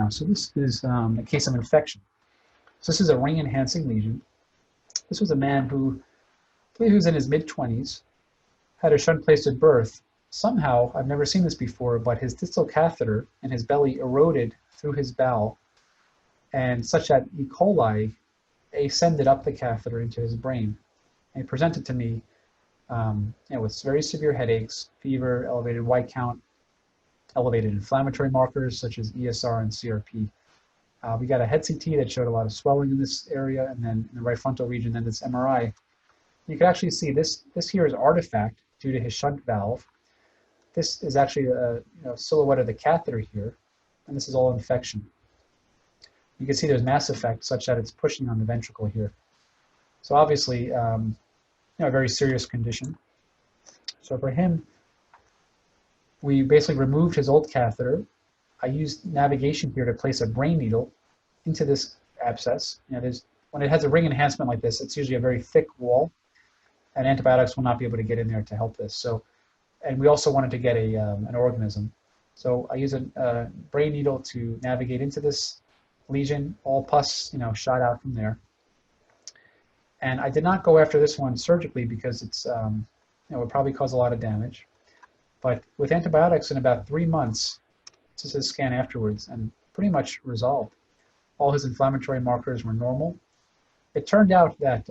now. So this is a case of infection. So this is a ring-enhancing lesion. This was a man who, I believe he was in his mid-20s, had a shunt placed at birth. Somehow, I've never seen this before, but his distal catheter in his belly eroded through his bowel, and such that E. coli ascended up the catheter into his brain. And he presented to me with very severe headaches, fever, elevated white count, elevated inflammatory markers such as ESR and CRP. We got a head CT that showed a lot of swelling in this area, and then in the right frontal region, then this MRI. You can actually see this here is artifact due to his shunt valve. This is actually a silhouette of the catheter here, and this is all infection. You can see there's mass effect such that it's pushing on the ventricle here. So obviously, a very serious condition. So for him, we basically removed his old catheter. I used navigation here to place a brain needle into this abscess. When it has a ring enhancement like this, it's usually a very thick wall, and antibiotics will not be able to get in there to help this. So, and we also wanted to get an organism. So I use a brain needle to navigate into this lesion. All pus, shot out from there. And I did not go after this one surgically because it's, it would probably cause a lot of damage. But with antibiotics, in about 3 months, this is his scan afterwards, and pretty much resolved. All his inflammatory markers were normal. It turned out that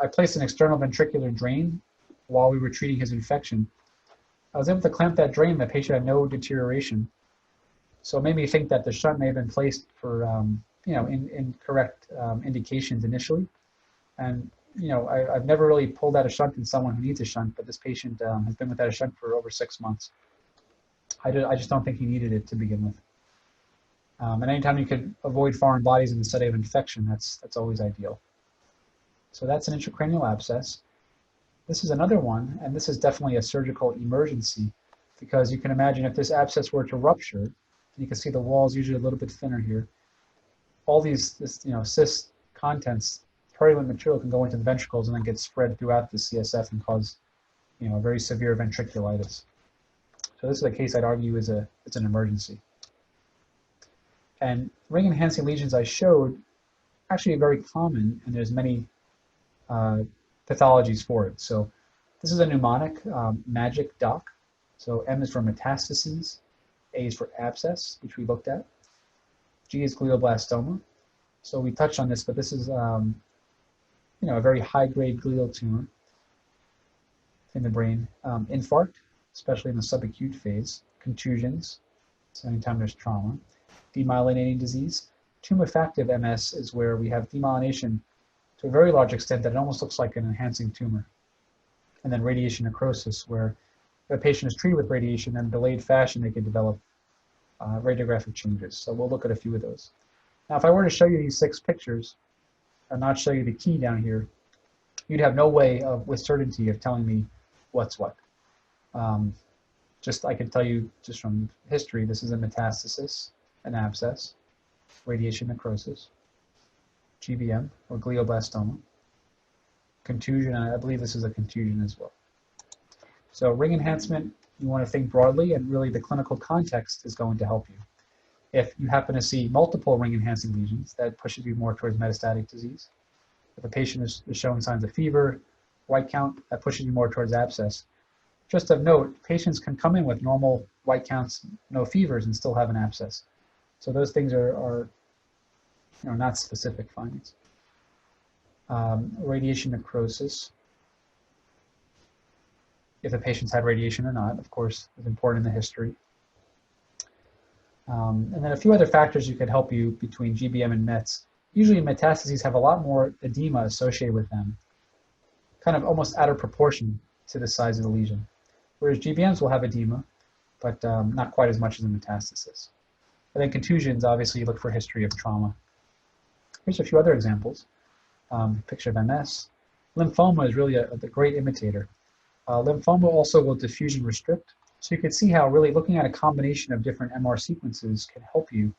I placed an external ventricular drain while we were treating his infection. I was able to clamp that drain. The patient had no deterioration. So it made me think that the shunt may have been placed for incorrect indications initially. And I've never really pulled out a shunt in someone who needs a shunt, but this patient has been without a shunt for over 6 months. I just don't think he needed it to begin with. And anytime you could avoid foreign bodies in the study of infection, that's always ideal. So that's an intracranial abscess. This is another one, and this is definitely a surgical emergency, because you can imagine if this abscess were to rupture, and you can see the wall's usually a little bit thinner here, all this cyst contents, purulent material can go into the ventricles and then get spread throughout the CSF and cause, very severe ventriculitis. So this is a case I'd argue it's an emergency. And ring-enhancing lesions I showed actually are very common, and there's many pathologies for it. So this is a mnemonic, MAGIC doc. So M is for metastases, A is for abscess, which we looked at. G is glioblastoma. So we touched on this, but this is a very high-grade glial tumor in the brain. Infarct, especially in the subacute phase. Contusions, so anytime there's trauma. Demyelinating disease. Tumefactive MS is where we have demyelination to a very large extent that it almost looks like an enhancing tumor. And then radiation necrosis, where if a patient is treated with radiation, in delayed fashion, they could develop radiographic changes. So we'll look at a few of those. Now, if I were to show you these 6 pictures and not show you the key down here, you'd have no way of, with certainty, of telling me what's what. I can tell you just from history, this is a metastasis, an abscess, radiation necrosis, GBM or glioblastoma, contusion, and I believe this is a contusion as well. So ring enhancement, you want to think broadly, and really the clinical context is going to help you. If you happen to see multiple ring enhancing lesions, that pushes you more towards metastatic disease. If a patient is showing signs of fever, white count, that pushes you more towards abscess. Just of note, patients can come in with normal white counts, no fevers, and still have an abscess. So those things are not specific findings. Radiation necrosis. If the patient's had radiation or not, of course, is important in the history. And then a few other factors you could help you between GBM and METs. Usually metastases have a lot more edema associated with them, kind of almost out of proportion to the size of the lesion. Whereas GBMs will have edema, but not quite as much as a metastasis. And then contusions, obviously you look for history of trauma. Here's a few other examples. Picture of MS. Lymphoma is really a great imitator. Lymphoma also will diffusion restrict. So you can see how really looking at a combination of different MR sequences can help you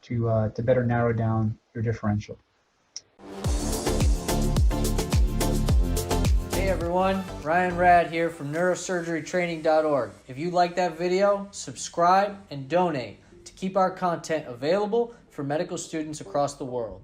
to better narrow down your differential. Hey everyone, Ryan Rad here from neurosurgerytraining.org. If you like that video, subscribe and donate to keep our content available for medical students across the world.